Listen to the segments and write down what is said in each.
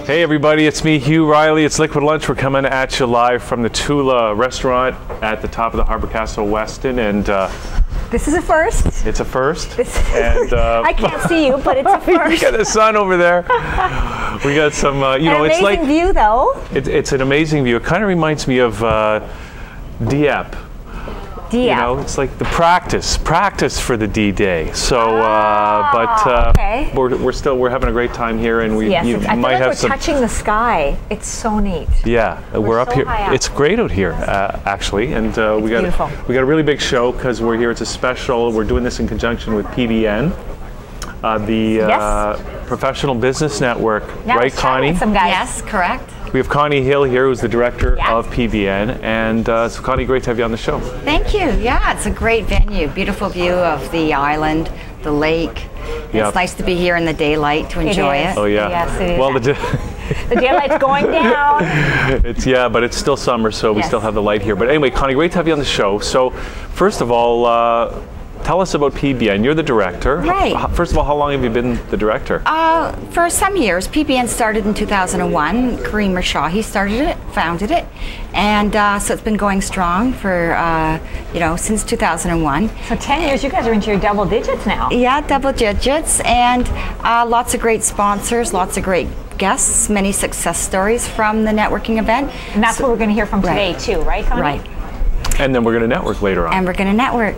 Hey everybody, it's me, Hugh, Reilly. It's Liquid Lunch. We're coming at you live from the Toula Restaurant at the top of the Harbour Castle Westin, and this is a first. It's a first. And I can't see you, but it's a first. You got the sun over there. We got some, you know, it's like amazing view, though. It's an amazing view. It kind of reminds me of Dieppe. You know, it's like the practice for the D-Day. So, okay. we're having a great time here, and we I feel might like have we're some touching the sky. It's so neat. Yeah, we're up so here. high up. It's great out here, actually, and we got a really big show because we're here. It's a special. We're doing this in conjunction with PBN, the Professional Business Network, right, Connie? Some guys. Yes, correct. We have Connie Hill here, who's the director of PBN, and so Connie, great to have you on the show. Thank you. Yeah, it's a great venue. Beautiful view of the island, the lake. It's nice to be here in the daylight to enjoy it. Oh yeah. Yes, it is. Well, the daylight's going down. But it's still summer, so we still have the light here. But anyway, Connie, great to have you on the show. So, first of all, tell us about PBN. You're the director. Right. First of all, how long have you been the director? For some years. PBN started in 2001. Kareem Rashahi started it, founded it, and so it's been going strong for since 2001. So 10 years. You guys are into your double digits now. Yeah, double digits, and lots of great sponsors, lots of great guests, many success stories from the networking event. And that's what we're going to hear from today too, right, Connie? Right. And then we're going to network later on. And we're going to network.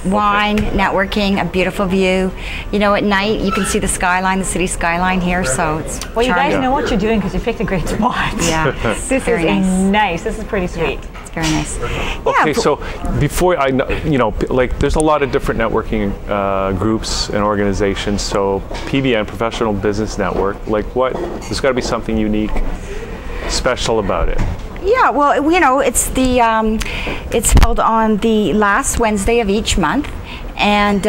Wine, networking, a beautiful view. You know, at night you can see the skyline, the city skyline here, so it's well, you guys know what you're doing because you picked a great spot. Yeah. This is nice. This is pretty sweet. Yeah, it's very nice. Okay, so before like there's a lot of different networking groups and organizations. So PBN, Professional Business Network, like there's got to be something unique, special about it. Yeah, well, you know, it's held on the last Wednesday of each month, and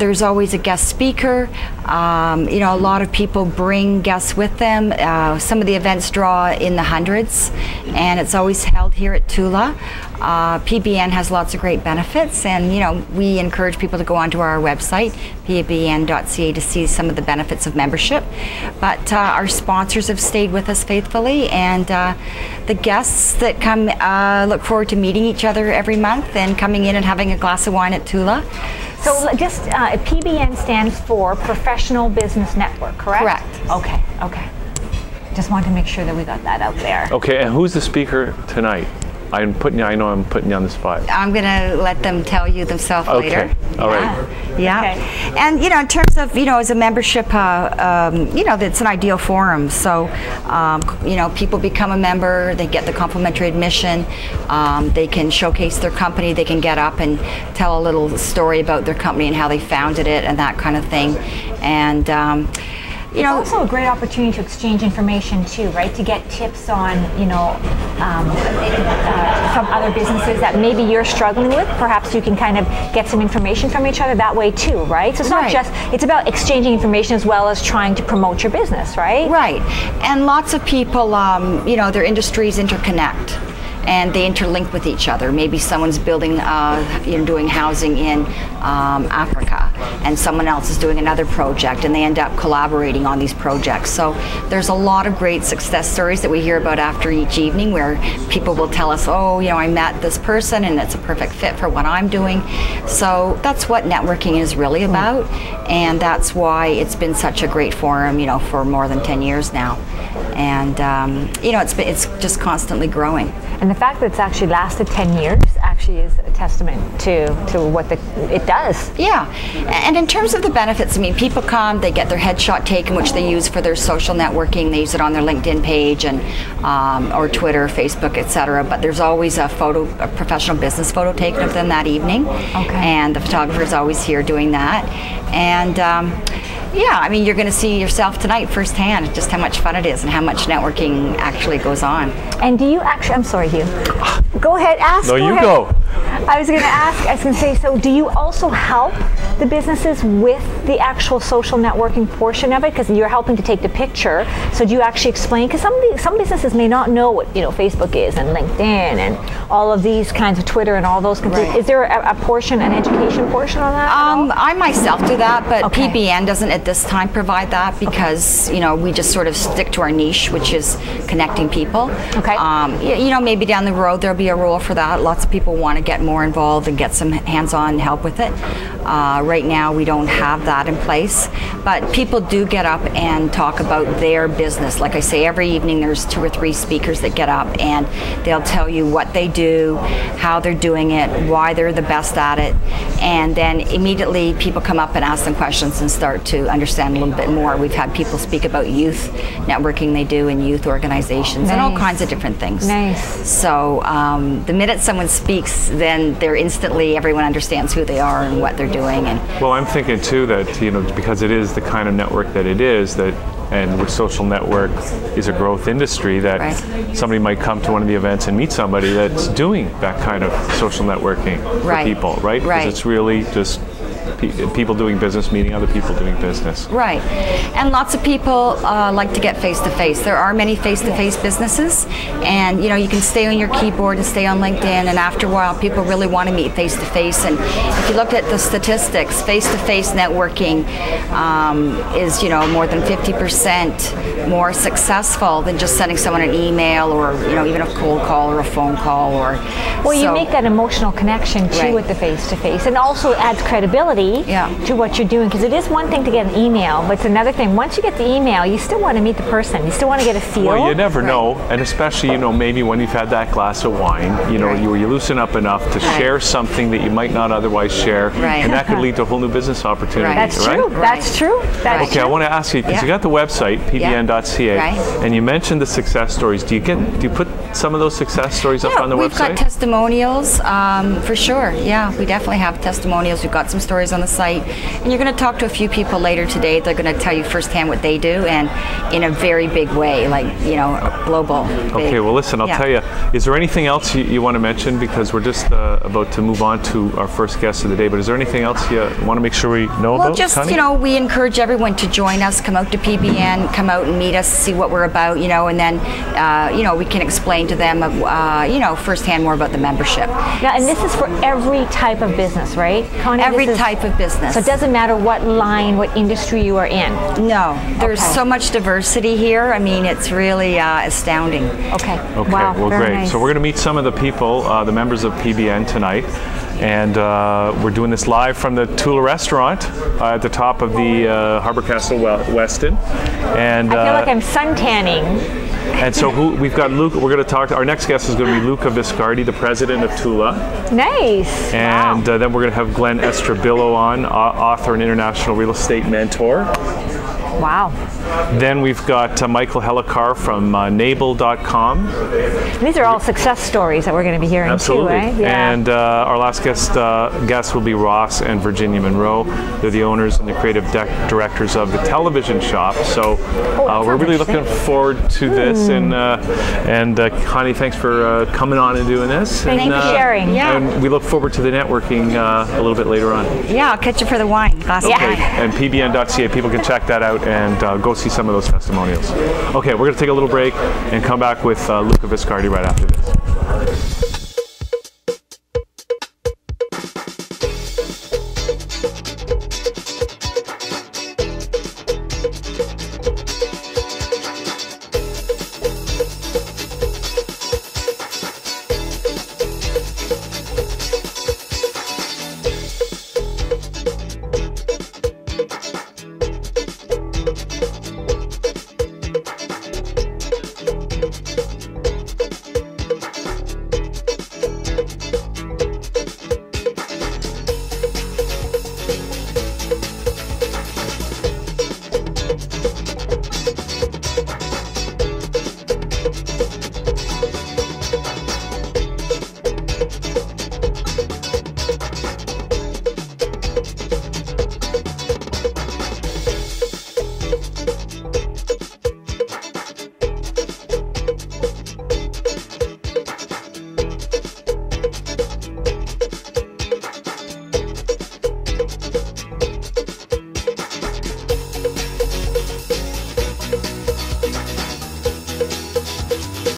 there's always a guest speaker. You know, a lot of people bring guests with them. Some of the events draw in the hundreds, and it's always held here at Toula. PBN has lots of great benefits, and you know, we encourage people to go onto our website, PBN.ca, to see some of the benefits of membership. But our sponsors have stayed with us faithfully, and the guests that come look forward to meeting each other every month and coming in and having a glass of wine at Toula. So just PBN stands for Professional Business Network, correct? Correct. Okay, okay. Just wanted to make sure that we got that out there. Okay, and who's the speaker tonight? I know I'm putting you on the spot. I'm going to let them tell you themselves later. All right. Yeah. Okay. And, you know, in terms of, you know, as a membership, you know, it's an ideal forum. So, you know, people become a member, they get the complimentary admission, they can showcase their company, they can get up and tell a little story about their company and how they founded it and that kind of thing. And, you know, it's also a great opportunity to exchange information too, right? To get tips on, you know, from other businesses that maybe you're struggling with. Perhaps you can kind of get some information from each other that way too, right? So it's not just, it's about exchanging information as well as trying to promote your business, right? Right. And lots of people, you know, their industries interconnect, and they interlink with each other. Maybe someone's building, you know, doing housing in Africa, and someone else is doing another project, and they end up collaborating on these projects. So there's a lot of great success stories that we hear about after each evening, where people will tell us, oh, you know, I met this person and it's a perfect fit for what I'm doing. So that's what networking is really about, and that's why it's been such a great forum, you know, for more than 10 years now. And you know, it's just constantly growing. And the fact that it's actually lasted 10 years actually is a testament to what it does. Yeah, and in terms of the benefits, I mean, people come, they get their headshot taken, which they use for their social networking. They use it on their LinkedIn page and or Twitter, Facebook, etc. But there's always a professional business photo taken of them that evening. Okay. And the photographer is always here doing that. And Yeah, I mean, you're going to see yourself tonight firsthand just how much fun it is and how much networking actually goes on. And do you actually, I'm sorry, Hugh. Go ahead, ask. No, you ahead. go. I was going to ask, I was going to say, so do you also help the businesses with the actual social networking portion of it? Because you're helping to take the picture. So do you actually explain? Because some businesses may not know what Facebook is and LinkedIn and all of these kinds of Twitter and all those. Right. Is there a portion, an education portion on that? I myself do that, but Okay. PBN doesn't at this time provide that because we just sort of stick to our niche, which is connecting people. Okay. Maybe down the road there'll be a role for that. Lots of people want to get more involved and get some hands-on help with it. Right now we don't have that in place, but people do get up and talk about their business. Like I say, every evening there's 2 or 3 speakers that get up and they'll tell you what they do, how they're doing it, why they're the best at it, and then immediately people come up and ask them questions and start to understand a little bit more. We've had people speak about youth networking they do in youth organizations and all kinds of different things. Nice. So the minute someone speaks, then everyone understands who they are and what they're doing. And Well, I'm thinking too that, because it is the kind of network that it is, and with social network is a growth industry, that Right. somebody might come to one of the events and meet somebody that's doing that kind of social networking for Right. people, right? Right. Because it's really just people doing business meeting other people doing business. Right, and lots of people like to get face-to-face. There are many face-to-face businesses, and you can stay on your keyboard and stay on LinkedIn, and after a while people really want to meet face-to-face. And if you look at the statistics, face-to-face networking is more than 50% more successful than just sending someone an email or even a cold call or a phone call. You make that emotional connection too Right. with the face-to-face, and also adds credibility to what you're doing, because it is one thing to get an email, but it's another thing, once you get the email, you still want to meet the person, you still want to get a feel. Well, you never know, and especially maybe when you've had that glass of wine, Right. you loosen up enough to share something that you might not otherwise share, Right. and that could lead to a whole new business opportunity. Right. That's right? true. That's true. That's Okay, I true. want to ask you, because you got the website PBN.ca, Right. and you mentioned the success stories. Do you put some of those success stories up on the we've website? got testimonials for sure. Yeah, we definitely have testimonials. We've got some stories on the site, and you're going to talk to a few people later today. They're going to tell you firsthand what they do, and in a very big way, like global. Okay, well listen, I'll tell you, is there anything else you want to mention, because we're just about to move on to our first guest of the day, but is there anything else you want to make sure we know Well, about, just, Connie? we encourage everyone to join us, come out to PBN, come out and meet us, see what we're about, and then, we can explain to them, firsthand more about the membership. Now, and this is for every type of business, right, Connie? Every type of business. So it doesn't matter what line, what industry you are in. No, there's Okay. so much diversity here. I mean, it's really astounding. Okay. Okay, Wow, well, very great. nice. So we're going to meet some of the people, the members of PBN tonight, and we're doing this live from the Toula Restaurant at the top of the Harbour Castle Westin. And I feel like I'm suntanning. and so we've got Luke. We're going to talk. Our next guest is going to be Luca Viscardi, the president of Toula. Nice. And Wow. then we're going to have Glenn Estrabillo on, author and international real estate mentor. Wow. Then we've got Michael Helikar from Nabel.com. These are all success stories that we're going to be hearing Absolutely. too, right? Yeah. And our last guest will be Ross and Virginia Monroe. They're the owners and the creative directors of the television shop. So we're really looking forward to this. And Connie, thanks for coming on and doing this. Thank you for sharing. Yeah. And we look forward to the networking a little bit later on. Yeah, I'll catch you for the wine. Glass of Okay, wine. and PBN.ca, people can check that out and go see some of those testimonials. Okay, we're going to take a little break and come back with Luca Viscardi right after this.